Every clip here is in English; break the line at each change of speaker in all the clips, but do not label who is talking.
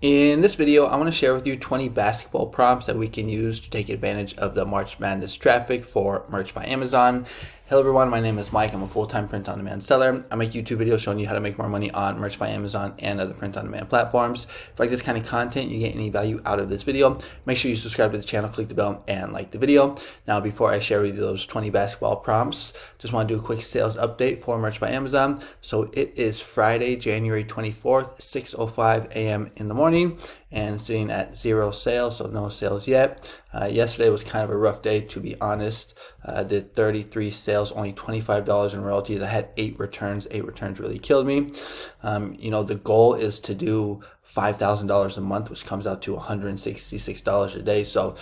In this video, I want to share with you 20 basketball prompts that we can use to take advantage of the March Madness traffic for Merch by Amazon. Hello everyone, my name is Mike. I'm a full-time print-on-demand seller. I make YouTube videos showing you how to make more money on Merch by Amazon and other print-on-demand platforms. If you like this kind of content, you get any value out of this video, make sure you subscribe to the channel, click the bell, and like the video. Now, before I share with you those 20 basketball prompts, just want to do a quick sales update for Merch by Amazon. So it is Friday, January 24th, 6:05 a.m. in the morning, and sitting at 0 sales, so no sales yet. Yesterday was kind of a rough day, to be honest. Did 33 sales, only $25 in royalties. I had 8 returns. 8 returns really killed me. The goal is to do $5,000 a month, which comes out to $166 a day. So,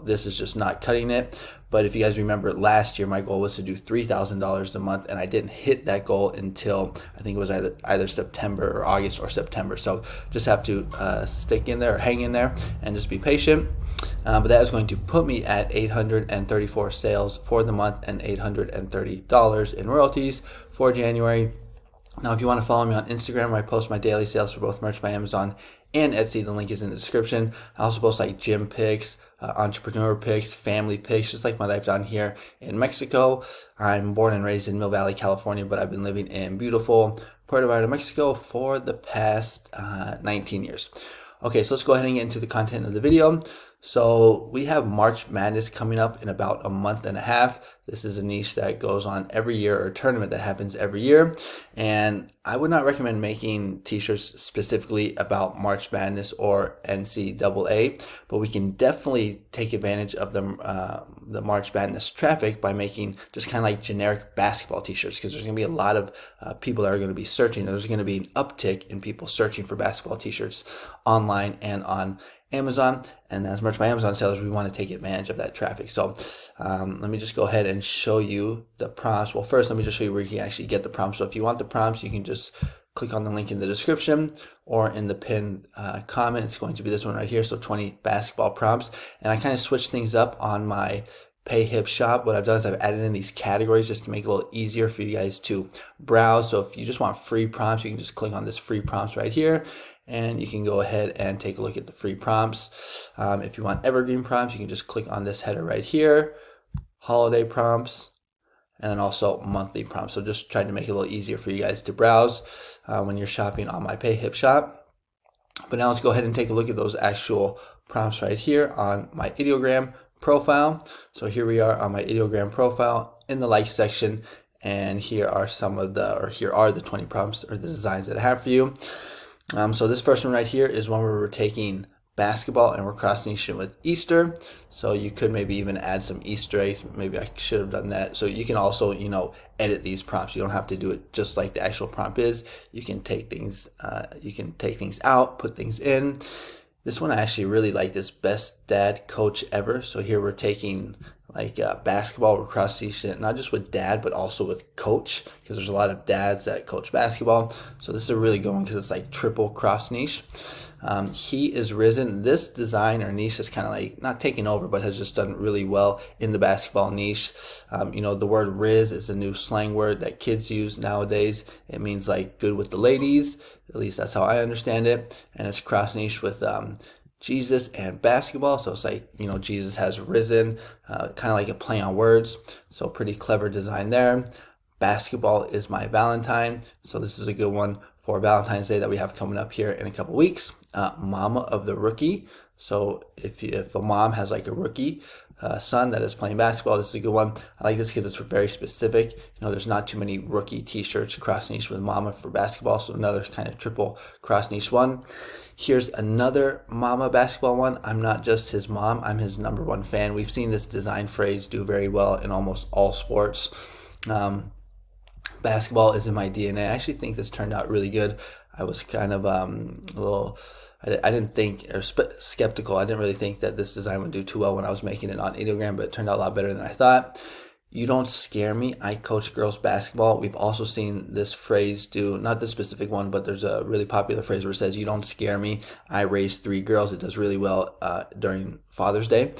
this is just not cutting it. But if you guys remember last year, my goal was to do $3,000 a month, and I didn't hit that goal until I think it was either September or August or September. So just have to stick in there or hang in there and just be patient. But that is going to put me at 834 sales for the month and $830 in royalties for January. Now, if you want to follow me on Instagram, where I post my daily sales for both Merch by Amazon and Etsy, the link is in the description. I also post like gym pics, entrepreneur pics, family pics, just like my life down here in Mexico. I'm born and raised in Mill Valley, California, but I've been living in beautiful Puerto Vallarta, Mexico for the past 19 years. Okay, so let's go ahead and get into the content of the video. So we have March Madness coming up in about a month and a half. This is a niche that goes on every year, or a tournament that happens every year. And I would not recommend making t-shirts specifically about March Madness or NCAA, but we can definitely take advantage of the March Madness traffic by making just kind of like generic basketball t-shirts, because there's going to be a lot of people that are going to be searching. There's going to be an uptick in people searching for basketball t-shirts online and on Amazon, and as Merch by Amazon sellers, we want to take advantage of that traffic. So let me just go ahead and show you the prompts. Well, first, let me just show you where you can actually get the prompts. So if you want the prompts, you can just click on the link in the description or in the pinned comment. It's going to be this one right here. So 20 basketball prompts. And I kind of switched things up on my PayHip shop. What I've done is I've added in these categories just to make it a little easier for you guys to browse. So if you just want free prompts, you can just click on this free prompts right here, and you can go ahead and take a look at the free prompts. If you want evergreen prompts, you can just click on this header right here, holiday prompts, and then also monthly prompts. So just trying to make it a little easier for you guys to browse when you're shopping on my PayHip shop. But now let's go ahead and take a look at those actual prompts right here on my Ideogram profile. So here we are on my Ideogram profile in the like section, and here are the 20 prompts or the designs that I have for you. So this first one right here is one where we're taking basketball and we're cross-niching with Easter. So you could maybe even add some Easter eggs. Maybe I should have done that. So you can also, edit these prompts. You don't have to do it just like the actual prompt is. You can take things out, put things in. This one I actually really like, this best dad coach ever. So here we're taking like basketball, we're cross-niching it not just with dad but also with coach, because there's a lot of dads that coach basketball. So this is a really good one because it's like triple cross niche. He is risen. This design or niche is kind of like not taking over, but has just done really well in the basketball niche. The word riz is a new slang word that kids use nowadays. It means like good with the ladies. At least that's how I understand it. And it's cross niche with Jesus and basketball. So it's like, Jesus has risen, kind of like a play on words. So pretty clever design there. Basketball is my Valentine. So this is a good one for Valentine's Day that we have coming up here in a couple weeks. Mama of the rookie. So if a mom has like a rookie son that is playing basketball, this is a good one. I like this because it's very specific. There's not too many rookie t-shirts cross niche with mama for basketball. So another kind of triple cross niche one. Here's another mama basketball one. I'm not just his mom, I'm his #1 fan. We've seen this design phrase do very well in almost all sports. Basketball is in my DNA. I actually think this turned out really good. I was kind of I didn't think, or skeptical. I didn't really think that this design would do too well when I was making it on Ideogram, but it turned out a lot better than I thought. You don't scare me. I coach girls basketball. We've also seen this phrase do, not this specific one, but there's a really popular phrase where it says, you don't scare me. I raised 3 girls. It does really well during Father's Day.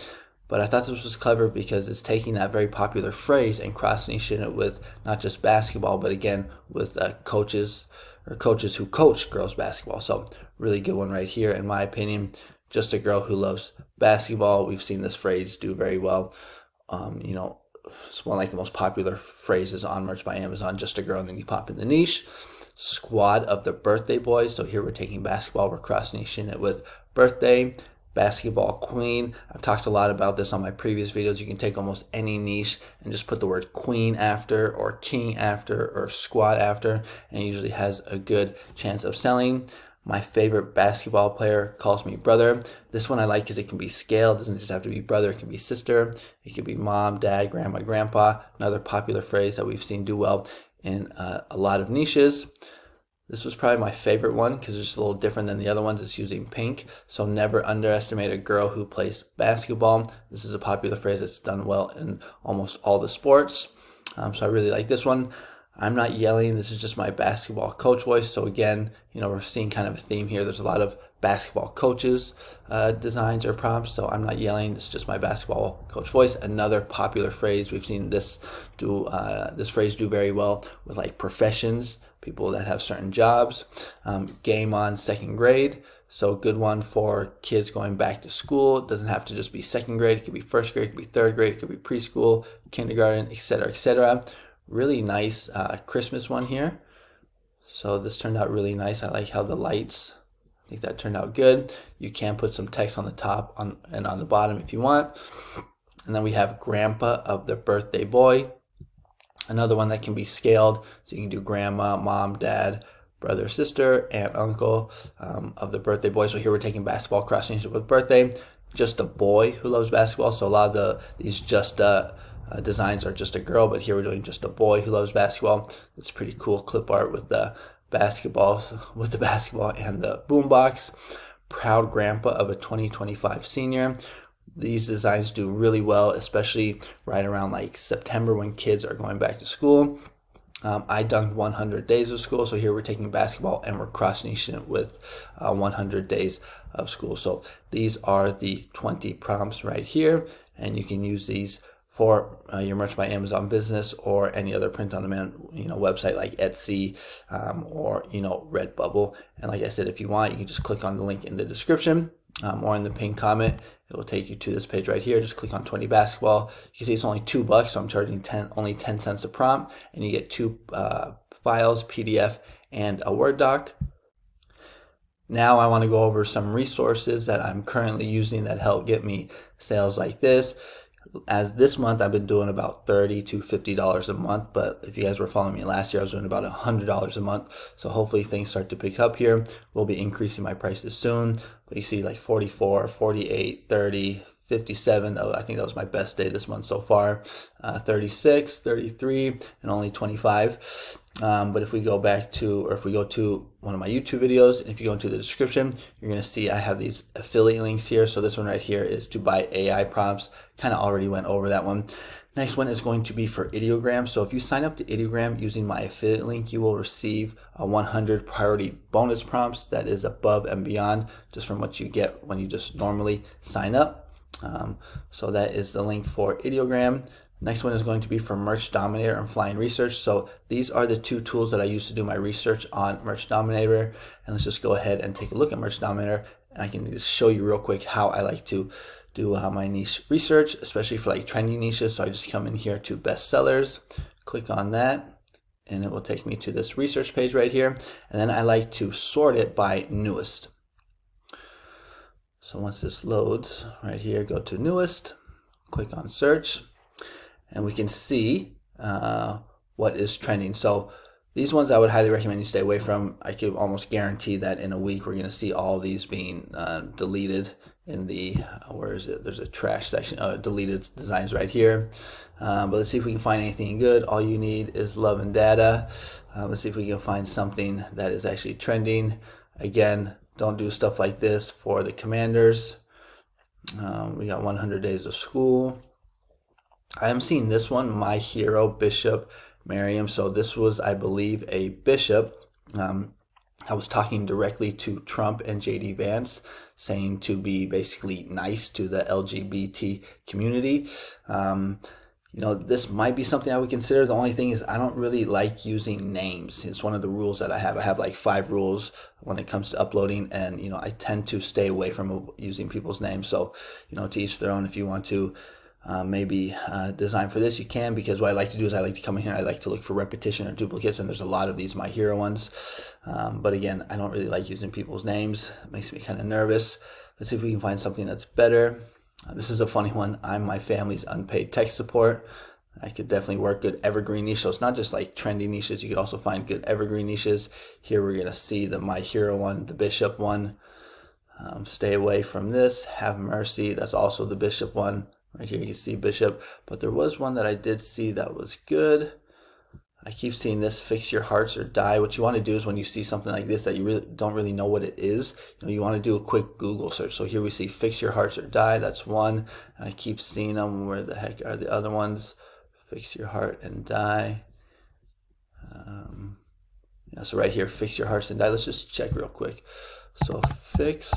But I thought this was clever because it's taking that very popular phrase and cross-niching it with not just basketball, but again, with coaches or coaches who coach girls basketball. So really good one right here, in my opinion. Just a girl who loves basketball. We've seen this phrase do very well. It's one like the most popular phrases on merch by Amazon. Just a girl, and then you pop in the niche. Squad of the birthday boys. So here we're taking basketball, we're cross-niching it with birthday. Basketball queen. I've talked a lot about this on my previous videos. You can take almost any niche and just put the word queen after, or king after, or squad after, and it usually has a good chance of selling. My favorite basketball player calls me brother. This one I like because it can be scaled. It doesn't just have to be brother, it can be sister. It could be mom, dad, grandma, grandpa. Another popular phrase that we've seen do well in a lot of niches. This was probably my favorite one because it's a little different than the other ones. It's using pink. So never underestimate a girl who plays basketball. This is a popular phrase that's done well in almost all the sports. So I really like this one. I'm not yelling. This is just my basketball coach voice. So again, we're seeing kind of a theme here. There's a lot of basketball coaches designs or prompts. So I'm not yelling. This is just my basketball coach voice. Another popular phrase. We've seen this phrase do very well with like professions, people that have certain jobs. Game on second grade. So good one for kids going back to school. It doesn't have to just be second grade. It could be first grade. It could be third grade. It could be preschool, kindergarten, etc., etc. Really nice Christmas one here. So this turned out really nice. I like how the lights, I think that turned out good. You can put some text on the top and on the bottom if you want. And then we have grandpa of the birthday boy. Another one that can be scaled. So you can do grandma, mom, dad, brother, sister, aunt, uncle of the birthday boy. So here we're taking basketball, crossing it with birthday. Just a boy who loves basketball. So a lot of these designs are just a girl, but here we're doing just a boy who loves basketball. It's pretty cool clip art with the basketball and the boombox. Proud grandpa of a 2025 senior. These designs do really well, especially right around like September when kids are going back to school. I dunked 100 days of school, so here we're taking basketball and we're cross-niching it with 100 days of school. So these are the 20 prompts right here, and you can use these for your Merch by Amazon business or any other print-on-demand website like Etsy or Redbubble. And like I said, if you want, you can just click on the link in the description or in the pinned comment. It will take you to this page right here. Just click on 20 basketball. You can see it's only $2, so I'm charging only 10 cents a prompt, and you get 2 files, PDF and a Word doc. Now I want to go over some resources that I'm currently using that help get me sales like this. As this month, I've been doing about $30 to $50 a month, but if you guys were following me last year, I was doing about $100 a month. So hopefully things start to pick up here. We'll be increasing my prices soon, but you see like 44, 48, 30, 57. I think that was my best day this month so far. 36, 33, and only 25. But if we go to one of my YouTube videos, and if you go into the description, you're going to see I have these affiliate links here. So this one right here is to buy AI prompts. Kind of already went over that one. Next one is going to be for Ideogram. So if you sign up to Ideogram using my affiliate link, you will receive 100 priority bonus prompts. That is above and beyond just from what you get when you just normally sign up. So that is the link for Ideogram. Next one is going to be for Merch Dominator and Flying Research. So these are the 2 tools that I use to do my research on Merch Dominator. And let's just go ahead and take a look at Merch Dominator. And I can just show you real quick how I like to do my niche research, especially for like trending niches. So I just come in here to bestsellers, click on that, and it will take me to this research page right here. And then I like to sort it by newest. So once this loads right here, go to newest, click on search, and we can see what is trending. So these ones I would highly recommend you stay away from. I could almost guarantee that in a week we're going to see all these being deleted in the, where is it? There's a trash section, deleted designs right here. But let's see if we can find anything good. All you need is love and data. Let's see if we can find something that is actually trending. Again, don't do stuff like this for the commanders. We got 100 days of school. I am seeing this one, my hero, Bishop Merriam. So this was, I believe, a bishop. I was talking directly to Trump and JD Vance, saying to be basically nice to the LGBT community. You know, this might be something I would consider. The only thing is I don't really like using names. It's one of the rules that I have. I have like 5 rules when it comes to uploading, and you know, I tend to stay away from using people's names. So, you know, to each their own. If you want to maybe design for this, you can, because what I like to do is I like to come in here, I like to look for repetition or duplicates, and there's a lot of these My Hero ones. But again, I don't really like using people's names. It makes me kind of nervous. Let's see if we can find something that's better. This is a funny one. I'm my family's unpaid tech support. I could definitely work good evergreen niche. So it's not just like trendy niches. You could also find good evergreen niches. Here we're going to see the My Hero one, the Bishop one. Stay away from this. Have Mercy. That's also the Bishop one. Right here you can see Bishop. But there was one that I did see that was good. I keep seeing this, Fix Your Hearts or Die. What you want to do is when you see something like this that you really don't know what it is, you want to do a quick Google search. So here we see Fix Your Hearts or Die. That's one. And I keep seeing them. Where the heck are the other ones? Fix Your Heart and Die. Yeah, so right here, Fix Your Hearts and Die. Let's just check real quick. So Fix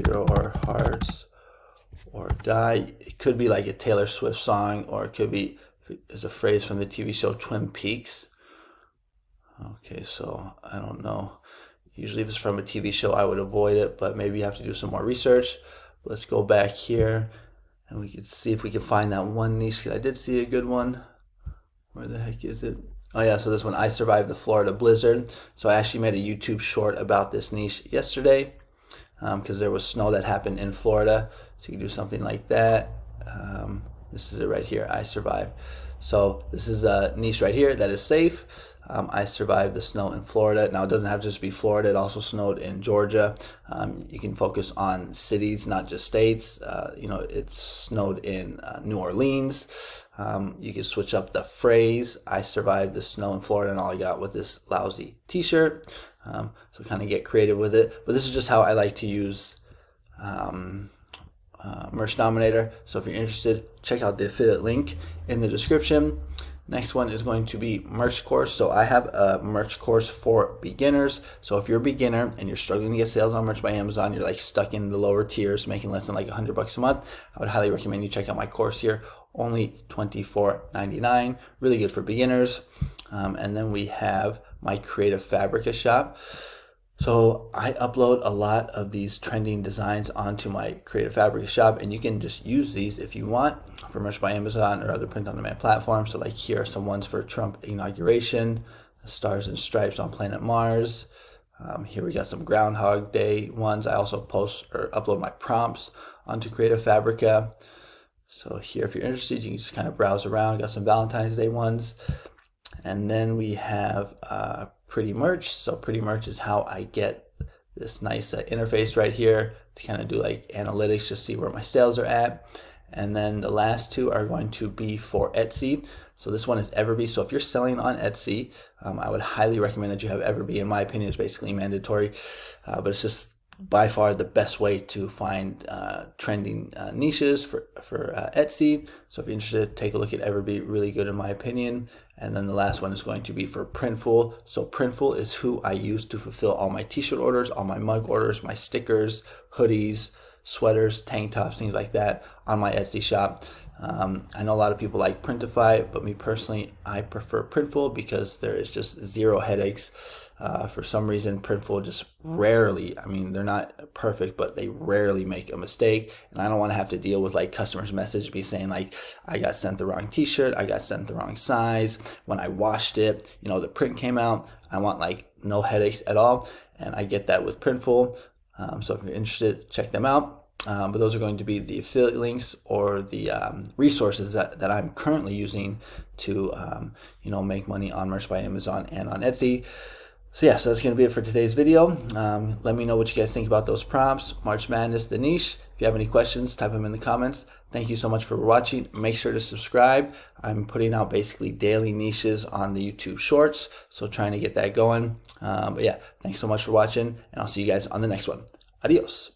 Your Hearts or Die. It could be like a Taylor Swift song, or it could be as a phrase from the TV show Twin Peaks. Okay, so I don't know. Usually if it's from a TV show, I would avoid it, but maybe you have to do some more research. Let's go back here and we can see if we can find that one niche. I did see a good one. Where the heck is it? Oh yeah, so this one, I Survived the Florida Blizzard. So I actually made a YouTube short about this niche yesterday because there was snow that happened in Florida. So you can do something like that. This is it right here, I Survived. So this is a niche right here that is safe. I survived the snow in Florida. Now it doesn't have to just be Florida, it also snowed in Georgia. You can focus on cities, not just states. You know, it snowed in New Orleans. You can switch up the phrase, I survived the snow in Florida, and all I got with this lousy t-shirt. So kind of get creative with it. But this is just how I like to use Merch Dominator. So if you're interested, check out the affiliate link in the description. Next one is going to be merch course. So I have a merch course for beginners. So if you're a beginner and you're struggling to get sales on Merch by Amazon, you're like stuck in the lower tiers, making less than like $100 a month, I would highly recommend you check out my course here. Only $24.99. Really good for beginners. And then we have my Creative Fabrica shop. So I upload a lot of these trending designs onto my Creative Fabrica shop, and you can just use these if you want for Merch by Amazon or other print-on-demand platforms. So like here are some ones for Trump inauguration, the Stars and Stripes on planet Mars. Here we got some Groundhog Day ones. I also post or upload my prompts onto Creative Fabrica. So here, if you're interested, you can just kind of browse around. Got some Valentine's Day ones. And then we have Pretty Merch. So Pretty Merch is how I get this nice interface right here to kind of do like analytics, just see where my sales are at. And then the last two are going to be for Etsy. So this one is EVERBEE. So if you're selling on Etsy, I would highly recommend that you have EVERBEE. In my opinion, it's basically mandatory, but it's just by far the best way to find trending niches for Etsy. So if you're interested, take a look at EVERBEE. Really good in my opinion. And then the last one is going to be for PRINTFUL. So PRINTFUL is who I use to fulfill all my t-shirt orders, all my mug orders, my stickers, hoodies, sweaters, tank tops, things like that on my Etsy shop. I know a lot of people like Printify, but me personally, I prefer PRINTFUL because there is just zero headaches. For some reason, PRINTFUL just rarely, I mean, they're not perfect, but they rarely make a mistake. And I don't want to have to deal with like customers message me saying like, I got sent the wrong t-shirt, I got sent the wrong size. When I washed it, you know, the print came out. I want like no headaches at all. And I get that with PRINTFUL. So if you're interested, check them out. But those are going to be the affiliate links or the resources that I'm currently using to you know, make money on Merch by Amazon and on Etsy. So yeah, so that's going to be it for today's video. Let me know what you guys think about those prompts, March Madness, the niche. If you have any questions, type them in the comments. Thank you so much for watching. Make sure to subscribe. I'm putting out basically daily niches on the YouTube Shorts, so trying to get that going. But yeah, thanks so much for watching, and I'll see you guys on the next one. Adios.